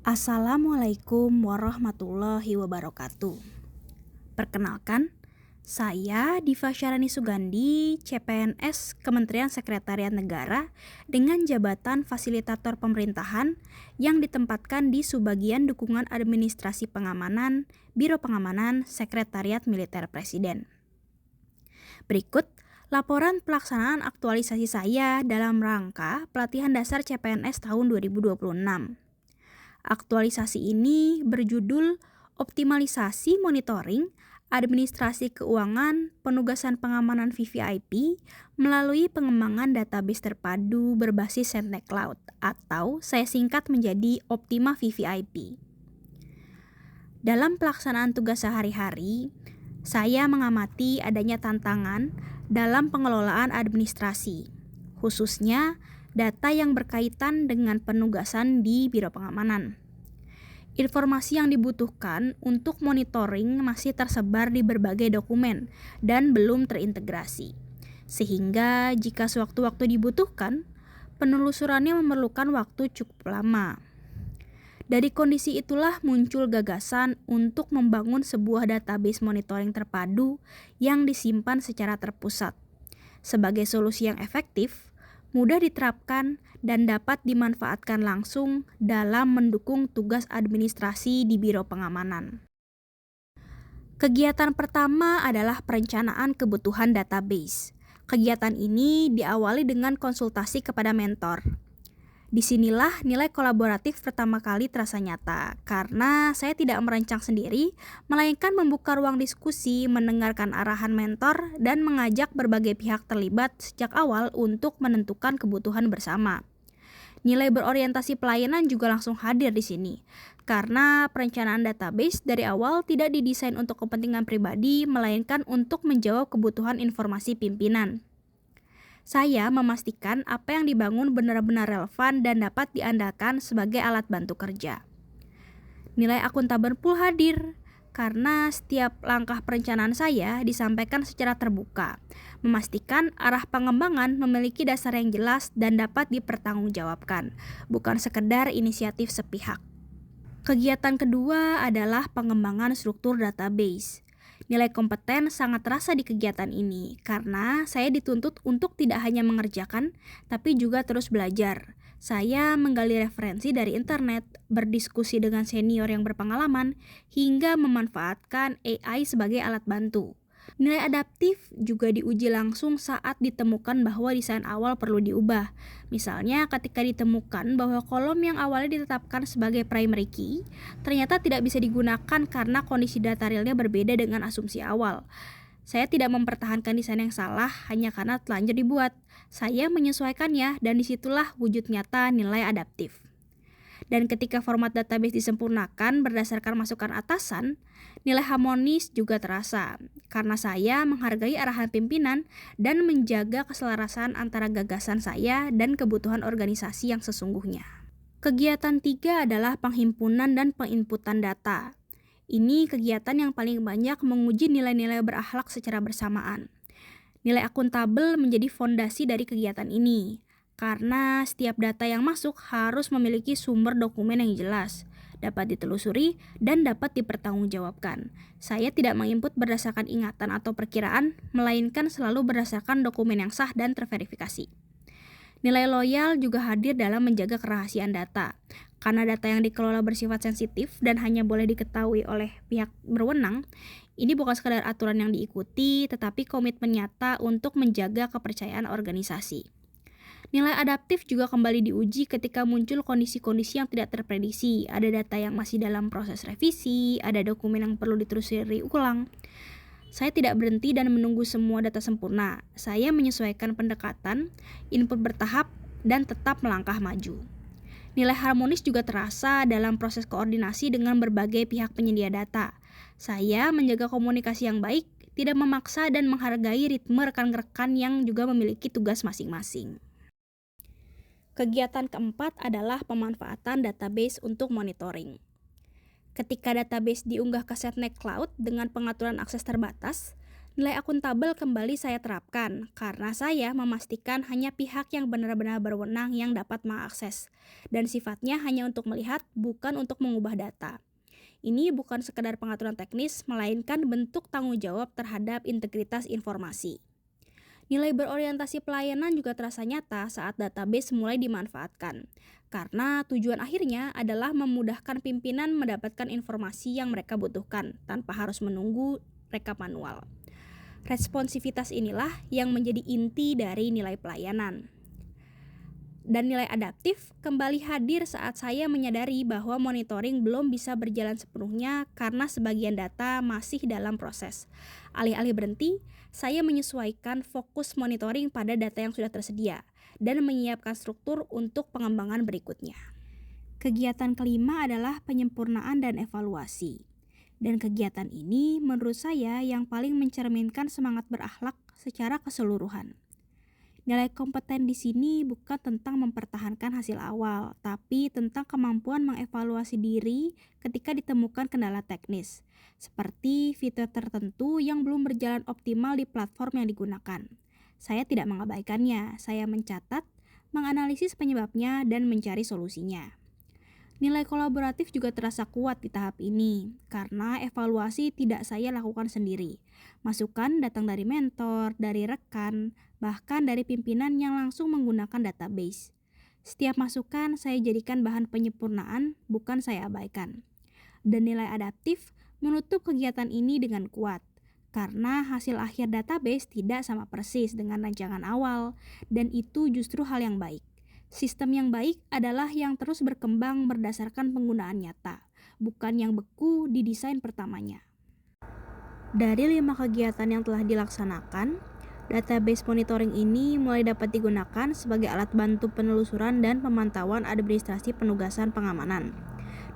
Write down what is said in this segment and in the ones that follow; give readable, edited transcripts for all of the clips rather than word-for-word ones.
Assalamualaikum warahmatullahi wabarakatuh. Perkenalkan, saya Diva Syarani Sugandi, CPNS Kementerian Sekretariat Negara dengan jabatan Fasilitator Pemerintahan yang ditempatkan di Subbagian Dukungan Administrasi Pengamanan, Biro Pengamanan, Sekretariat Militer Presiden. Berikut laporan pelaksanaan aktualisasi saya dalam rangka pelatihan dasar CPNS tahun 2026. Aktualisasi ini berjudul Optimalisasi Monitoring Administrasi Keuangan Penugasan Pengamanan VVIP melalui pengembangan database terpadu berbasis Setnek Cloud atau saya singkat menjadi Optima VVIP. Dalam pelaksanaan tugas sehari-hari, saya mengamati adanya tantangan dalam pengelolaan administrasi, khususnya data yang berkaitan dengan penugasan di Biro Pengamanan. Informasi yang dibutuhkan untuk monitoring masih tersebar di berbagai dokumen dan belum terintegrasi. Sehingga jika sewaktu-waktu dibutuhkan, penelusurannya memerlukan waktu cukup lama. Dari kondisi itulah muncul gagasan untuk membangun sebuah database monitoring terpadu yang disimpan secara terpusat. Sebagai solusi yang efektif, mudah diterapkan, dan dapat dimanfaatkan langsung dalam mendukung tugas administrasi di Biro Pengamanan. Kegiatan pertama adalah perencanaan kebutuhan database. Kegiatan ini diawali dengan konsultasi kepada mentor. Disinilah nilai kolaboratif pertama kali terasa nyata, karena saya tidak merancang sendiri, melainkan membuka ruang diskusi, mendengarkan arahan mentor, dan mengajak berbagai pihak terlibat sejak awal untuk menentukan kebutuhan bersama. Nilai berorientasi pelayanan juga langsung hadir di sini, karena perencanaan database dari awal tidak didesain untuk kepentingan pribadi, melainkan untuk menjawab kebutuhan informasi pimpinan. Saya memastikan apa yang dibangun benar-benar relevan dan dapat diandalkan sebagai alat bantu kerja. Nilai akuntabel pun hadir, karena setiap langkah perencanaan saya disampaikan secara terbuka, memastikan arah pengembangan memiliki dasar yang jelas dan dapat dipertanggungjawabkan, bukan sekedar inisiatif sepihak. Kegiatan kedua adalah pengembangan struktur database. Nilai kompeten sangat terasa di kegiatan ini karena saya dituntut untuk tidak hanya mengerjakan, tapi juga terus belajar. Saya menggali referensi dari internet, berdiskusi dengan senior yang berpengalaman, hingga memanfaatkan AI sebagai alat bantu. Nilai adaptif juga diuji langsung saat ditemukan bahwa desain awal perlu diubah. Misalnya ketika ditemukan bahwa kolom yang awalnya ditetapkan sebagai primary key, ternyata tidak bisa digunakan karena kondisi data realnya berbeda dengan asumsi awal. Saya tidak mempertahankan desain yang salah hanya karena telanjur dibuat. Saya menyesuaikannya dan disitulah wujud nyata nilai adaptif. Dan ketika format database disempurnakan berdasarkan masukan atasan, nilai harmonis juga terasa, karena saya menghargai arahan pimpinan dan menjaga keselarasan antara gagasan saya dan kebutuhan organisasi yang sesungguhnya. Kegiatan 3 adalah penghimpunan dan penginputan data. Ini kegiatan yang paling banyak menguji nilai-nilai berakhlak secara bersamaan. Nilai akuntabel menjadi fondasi dari kegiatan ini, karena setiap data yang masuk harus memiliki sumber dokumen yang jelas, dapat ditelusuri, dan dapat dipertanggungjawabkan. Saya tidak menginput berdasarkan ingatan atau perkiraan, melainkan selalu berdasarkan dokumen yang sah dan terverifikasi. Nilai loyal juga hadir dalam menjaga kerahasiaan data, karena data yang dikelola bersifat sensitif dan hanya boleh diketahui oleh pihak berwenang. Ini bukan sekadar aturan yang diikuti, tetapi komitmen nyata untuk menjaga kepercayaan organisasi. Nilai adaptif juga kembali diuji ketika muncul kondisi-kondisi yang tidak terprediksi. Ada data yang masih dalam proses revisi, ada dokumen yang perlu ditelusuri ulang. Saya tidak berhenti dan menunggu semua data sempurna. Saya menyesuaikan pendekatan, input bertahap, dan tetap melangkah maju. Nilai harmonis juga terasa dalam proses koordinasi dengan berbagai pihak penyedia data. Saya menjaga komunikasi yang baik, tidak memaksa dan menghargai ritme rekan-rekan yang juga memiliki tugas masing-masing. Kegiatan keempat adalah pemanfaatan database untuk monitoring. Ketika database diunggah ke Setnek Cloud dengan pengaturan akses terbatas, Nilai akuntabel kembali saya terapkan karena saya memastikan hanya pihak yang benar-benar berwenang yang dapat mengakses dan sifatnya hanya untuk melihat, bukan untuk mengubah data. Ini bukan sekedar pengaturan teknis, melainkan bentuk tanggung jawab terhadap integritas informasi. Nilai berorientasi pelayanan juga terasa nyata saat database mulai dimanfaatkan, karena tujuan akhirnya adalah memudahkan pimpinan mendapatkan informasi yang mereka butuhkan tanpa harus menunggu rekap manual. Responsivitas inilah yang menjadi inti dari nilai pelayanan. Dan nilai adaptif kembali hadir saat saya menyadari bahwa monitoring belum bisa berjalan sepenuhnya karena sebagian data masih dalam proses. Alih-alih berhenti, saya menyesuaikan fokus monitoring pada data yang sudah tersedia dan menyiapkan struktur untuk pengembangan berikutnya. Kegiatan kelima adalah penyempurnaan dan evaluasi. Dan kegiatan ini menurut saya yang paling mencerminkan semangat berakhlak secara keseluruhan. Nilai kompeten di sini bukan tentang mempertahankan hasil awal, tapi tentang kemampuan mengevaluasi diri ketika ditemukan kendala teknis, seperti fitur tertentu yang belum berjalan optimal di platform yang digunakan. Saya tidak mengabaikannya, saya mencatat, menganalisis penyebabnya, dan mencari solusinya. Nilai kolaboratif juga terasa kuat di tahap ini, karena evaluasi tidak saya lakukan sendiri. Masukan datang dari mentor, dari rekan, bahkan dari pimpinan yang langsung menggunakan database. Setiap masukan saya jadikan bahan penyempurnaan, bukan saya abaikan. Dan nilai adaptif menutup kegiatan ini dengan kuat, karena hasil akhir database tidak sama persis dengan rancangan awal, dan itu justru hal yang baik. Sistem yang baik adalah yang terus berkembang berdasarkan penggunaan nyata, bukan yang beku di desain pertamanya. Dari 5 kegiatan yang telah dilaksanakan, database monitoring ini mulai dapat digunakan sebagai alat bantu penelusuran dan pemantauan administrasi penugasan pengamanan.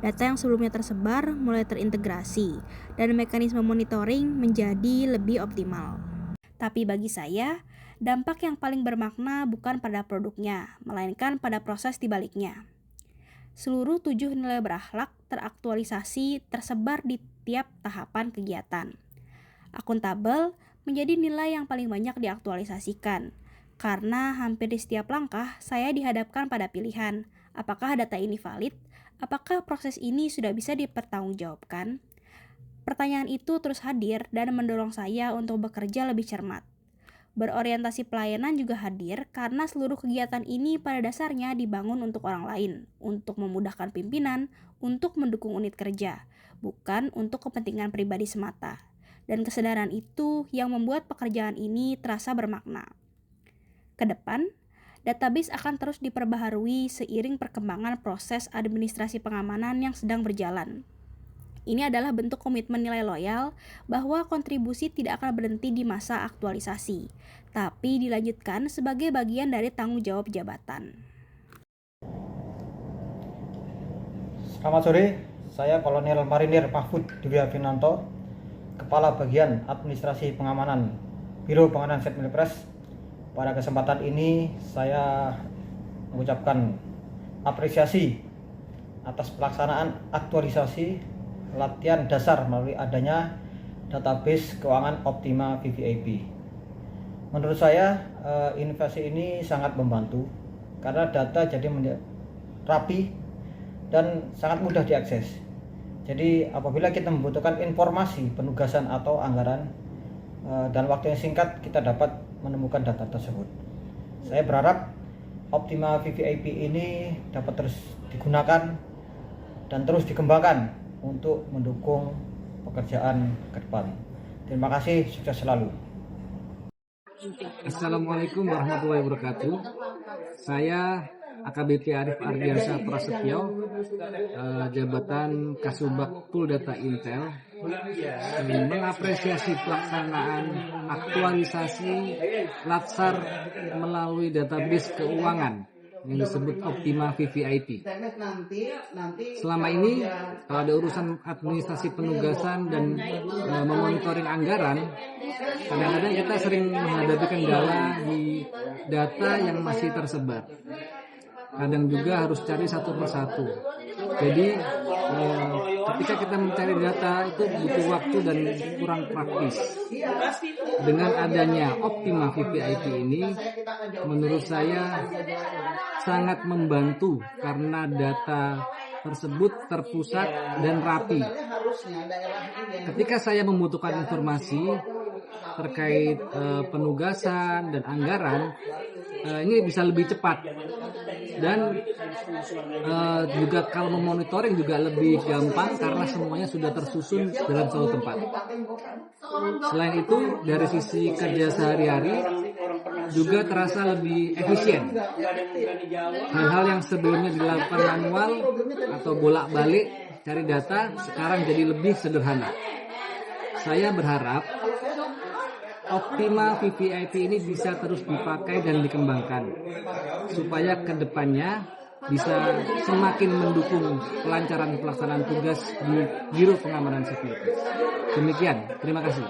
Data yang sebelumnya tersebar mulai terintegrasi, dan mekanisme monitoring menjadi lebih optimal. Tapi bagi saya, dampak yang paling bermakna bukan pada produknya, melainkan pada proses di baliknya. Seluruh 7 nilai berakhlak teraktualisasi tersebar di tiap tahapan kegiatan. Akuntabel menjadi nilai yang paling banyak diaktualisasikan, karena hampir di setiap langkah saya dihadapkan pada pilihan, apakah data ini valid, apakah proses ini sudah bisa dipertanggungjawabkan. Pertanyaan itu terus hadir dan mendorong saya untuk bekerja lebih cermat. Berorientasi pelayanan juga hadir karena seluruh kegiatan ini pada dasarnya dibangun untuk orang lain, untuk memudahkan pimpinan, untuk mendukung unit kerja, bukan untuk kepentingan pribadi semata. Dan kesadaran itu yang membuat pekerjaan ini terasa bermakna. Kedepan, database akan terus diperbaharui seiring perkembangan proses administrasi pengamanan yang sedang berjalan. Ini adalah bentuk komitmen nilai loyal bahwa kontribusi tidak akan berhenti di masa aktualisasi, tapi dilanjutkan sebagai bagian dari tanggung jawab jabatan. Selamat sore, saya Kolonel Marinir Mahfud Dwiafinanto, Kepala Bagian Administrasi Pengamanan Biro Pengamanan Set Pilpres. Pada kesempatan ini saya mengucapkan apresiasi atas pelaksanaan aktualisasi latihan dasar melalui adanya database keuangan Optima VVIP. Menurut saya inovasi ini sangat membantu karena data jadi rapi dan sangat mudah diakses. Jadi apabila kita membutuhkan informasi penugasan atau anggaran dan waktu yang singkat, kita dapat menemukan data tersebut. Saya berharap Optima VVIP ini dapat terus digunakan dan terus dikembangkan untuk mendukung pekerjaan ke depan. Terima kasih, sukses selalu. Assalamualaikum warahmatullahi wabarakatuh. Saya AKBP Arif Ardiansyah Prasetyo, jabatan Kasubag Pool Data Intel, mengapresiasi pelaksanaan aktualisasi Latsar melalui database keuangan yang disebut Optima VVIP. Selama ini kalau ada urusan administrasi penugasan dan memonitoring anggaran, kadang-kadang kita sering menghadapi kendala di data yang masih tersebar. Kadang juga harus cari satu persatu. Jadi ketika kita mencari data itu butuh waktu dan kurang praktis. Dengan adanya Optima VVIP ini, menurut saya sangat membantu karena data tersebut terpusat dan rapi. Ketika saya membutuhkan informasi terkait penugasan dan anggaran, ini bisa lebih cepat. Dan juga kalau memonitoring juga lebih gampang karena semuanya sudah tersusun dalam satu tempat. Selain itu, dari sisi kerja sehari-hari juga terasa lebih efisien. Hal-hal yang sebelumnya dilakukan manual atau bolak-balik cari data sekarang jadi lebih sederhana. Saya berharap Optima VVIP ini bisa terus dipakai dan dikembangkan supaya kedepannya bisa semakin mendukung kelancaran pelaksanaan tugas di Biro Pengamanan Sipil. Demikian, terima kasih.